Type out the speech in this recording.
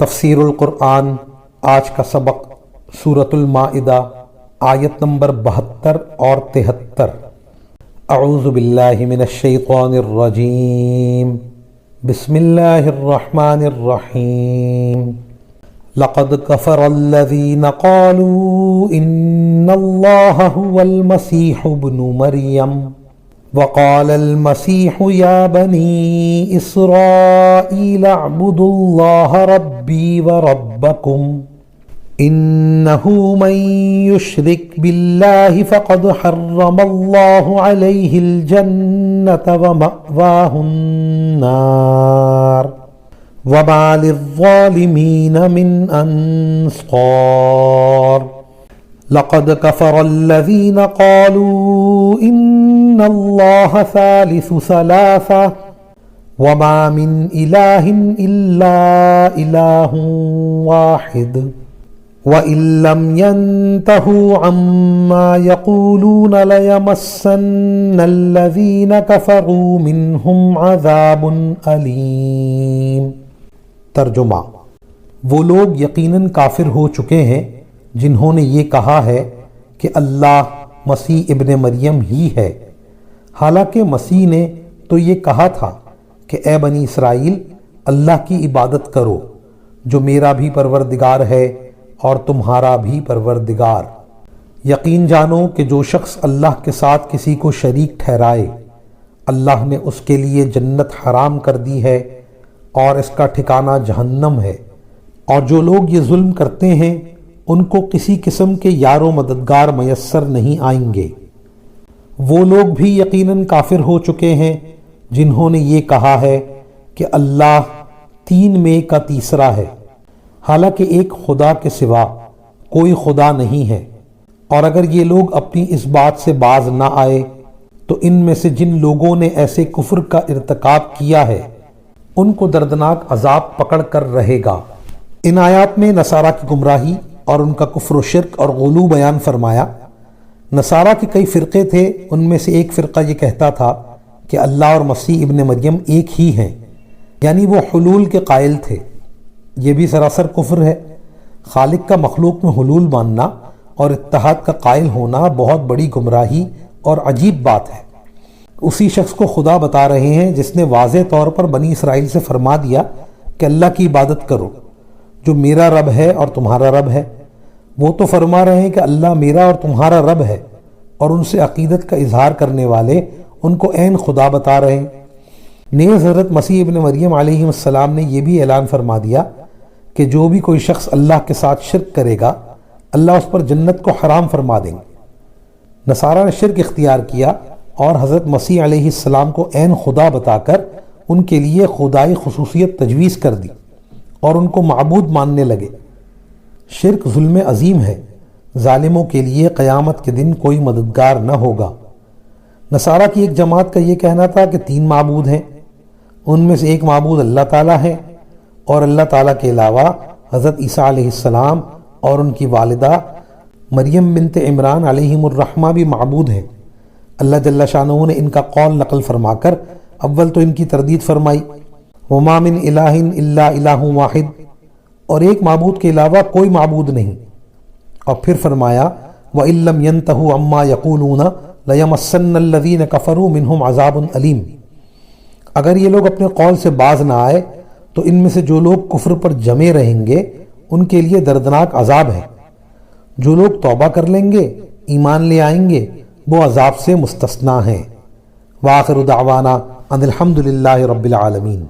تفسیر القرآن آج کا سبق سورۃ المائدہ آیت نمبر 72 اور 73۔ اعوذ باللہ من الشیطان الرجیم، بسم اللہ الرحمن الرحیم۔ لقد كفر الذين قالوا ان الله هو المسيح ابن مريم وقال المسيح يا بني إسرائيل اعبدوا الله ربي وربكم إنه من يشرك بالله فقد حرم الله عليه الجنة ومأواه النار وما للظالمين من أنصار۔ لقد كفر الذين قالوا إن الله ثالث ثلاثة وما من إله إلا إله واحد وإن لم ينتهوا عما يقولون ليمسن الذين كفروا منهم عذاب أليم۔ ترجمہ: وہ لوگ یقیناً کافر ہو چکے ہیں جنہوں نے یہ کہا ہے کہ اللہ مسیح ابن مریم ہی ہے، حالانکہ مسیح نے تو یہ کہا تھا کہ اے بنی اسرائیل، اللہ کی عبادت کرو جو میرا بھی پروردگار ہے اور تمہارا بھی پروردگار۔ یقین جانو کہ جو شخص اللہ کے ساتھ کسی کو شریک ٹھہرائے، اللہ نے اس کے لیے جنت حرام کر دی ہے اور اس کا ٹھکانہ جہنم ہے، اور جو لوگ یہ ظلم کرتے ہیں ان کو کسی قسم کے یار و مددگار میسر نہیں آئیں گے۔ وہ لوگ بھی یقیناً کافر ہو چکے ہیں جنہوں نے یہ کہا ہے کہ اللہ تین میں کا تیسرا ہے، حالانکہ ایک خدا کے سوا کوئی خدا نہیں ہے۔ اور اگر یہ لوگ اپنی اس بات سے باز نہ آئے تو ان میں سے جن لوگوں نے ایسے کفر کا ارتکاب کیا ہے ان کو دردناک عذاب پکڑ کر رہے گا۔ ان آیات میں نصارہ کی گمراہی اور ان کا کفر و شرک اور غلو بیان فرمایا۔ نصارہ کے کئی فرقے تھے، ان میں سے ایک فرقہ یہ کہتا تھا کہ اللہ اور مسیح ابن مریم ایک ہی ہیں، یعنی وہ حلول کے قائل تھے۔ یہ بھی سراسر کفر ہے۔ خالق کا مخلوق میں حلول ماننا اور اتحاد کا قائل ہونا بہت بڑی گمراہی اور عجیب بات ہے۔ اسی شخص کو خدا بتا رہے ہیں جس نے واضح طور پر بنی اسرائیل سے فرما دیا کہ اللہ کی عبادت کرو جو میرا رب ہے اور تمہارا رب ہے۔ وہ تو فرما رہے ہیں کہ اللہ میرا اور تمہارا رب ہے، اور ان سے عقیدت کا اظہار کرنے والے ان کو عین خدا بتا رہے ہیں۔ نیز حضرت مسیح ابن مریم علیہ السلام نے یہ بھی اعلان فرما دیا کہ جو بھی کوئی شخص اللہ کے ساتھ شرک کرے گا اللہ اس پر جنت کو حرام فرما دیں گے۔ نصارہ نے شرک اختیار کیا اور حضرت مسیح علیہ السلام کو عین خدا بتا کر ان کے لیے خدائی خصوصیت تجویز کر دی اور ان کو معبود ماننے لگے۔ شرک ظلم عظیم ہے، ظالموں کے لیے قیامت کے دن کوئی مددگار نہ ہوگا۔ نصارہ کی ایک جماعت کا یہ کہنا تھا کہ 3 معبود ہیں، ان میں سے ایک معبود اللہ تعالیٰ ہے، اور اللہ تعالیٰ کے علاوہ حضرت عیسیٰ علیہ السلام اور ان کی والدہ مریم بنت عمران علیہم الرحمہ بھی معبود ہیں۔ اللہ جل شانہ نے ان کا قول نقل فرما کر اول تو ان کی تردید فرمائی، وَمَا مِنْ إِلَٰهٍ إِلَّا إِلَٰهٌ وَاحِدٌ، اور ایک معبود کے علاوہ کوئی معبود نہیں، اور پھر فرمایا وَإِن لَّمْ يَنْتَهُوا عَمَّا يَقُولُونَ لَيَمَسَّنَّ الَّذِينَ كَفَرُوا مِنْهُمْ عَذَابٌ أَلِيمٌ۔ اگر یہ لوگ اپنے قول سے باز نہ آئے تو ان میں سے جو لوگ کفر پر جمے رہیں گے ان کے لیے دردناک عذاب ہے۔ جو لوگ توبہ کر لیں گے، ایمان لے آئیں گے، وہ عذاب سے مستثنیٰ ہیں۔ وآخر دعوانا ان الحمد للہ رب العالمین۔